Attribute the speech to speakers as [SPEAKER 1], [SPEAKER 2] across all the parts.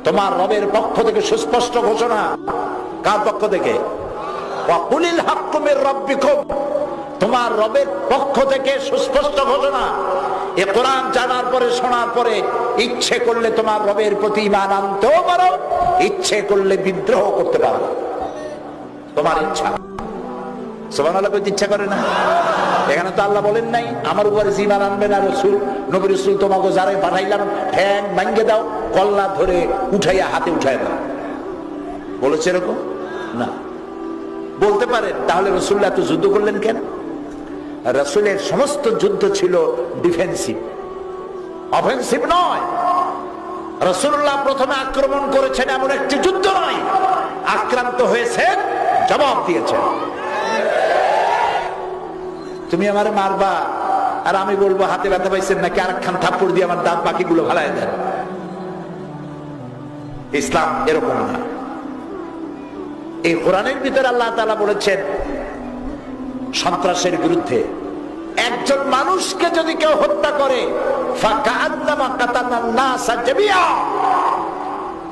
[SPEAKER 1] তোমার রবের পক্ষ থেকে সুস্পষ্ট ঘোষণা। কার পক্ষ থেকে? ওয়াকুলিল হাক্কু মির রাব্বিকুম, তোমার রবের পক্ষ থেকে সুস্পষ্ট ঘোষণা। এ কোরআন জানার পরে, শোনার পরে ইচ্ছে করলে তোমার রবের প্রতি ঈমান আনতেও পারো, ইচ্ছে করলে বিদ্রোহ করতে পারো, তোমার ইচ্ছা। সুবহানাল্লাহ কইতে ইচ্ছা করে না? এখানে তো আল্লাহ বলেন নাই আমার উপরে ঈমান আনবে না রাসূল, নবী রাসূল তোমাকে যারে পাঠাইলাম ঠ্যাং ভাঙে দাও, কল্লা ধরে উঠাইয়া হাতে উঠায় দাও, বলেছে এরকম? না। বলতে পারেন তাহলে রাসূলুল্লাহ তো যুদ্ধ করলেন কেন? রাসূলের সমস্ত যুদ্ধ ছিল ডিফেন্সিভ, অফেন্সিভ নয়। রাসূলুল্লাহ প্রথমে আক্রমণ করেছেন এমন একটি যুদ্ধ নয়, আক্রান্ত হয়েছেন, জবাব দিয়েছেন। তুমি আমারে মারবা আর আমি বলবো হাতে ব্যথা পাইছেন নাকি, আরেকখান থাপ্পড় দিয়ে আমার দাঁত বাকিগুলো ভালাই দেন। ইসলাম এরকম না। এই কোরআনের ভিতরে আল্লাহ তাআলা বলেছেন সন্ত্রাসের বিরুদ্ধে, একজন মানুষকে যদি কেউ হত্যা করে ফাকান্নামা কাতালান নাস জামিআ,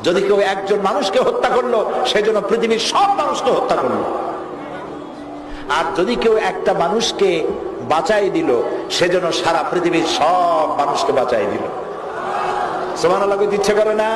[SPEAKER 1] যদি কেউ একজন মানুষকে হত্যা করলো সেজন্য পৃথিবীর সব মানুষকে হত্যা করলো। আর যদি কেউ একটা মানুষকে বাঁচাই দিল সেজন্য সারা পৃথিবীর সব মানুষকে বাঁচাই দিল। সুবহানাল্লাহ কইতে ইচ্ছে করে না?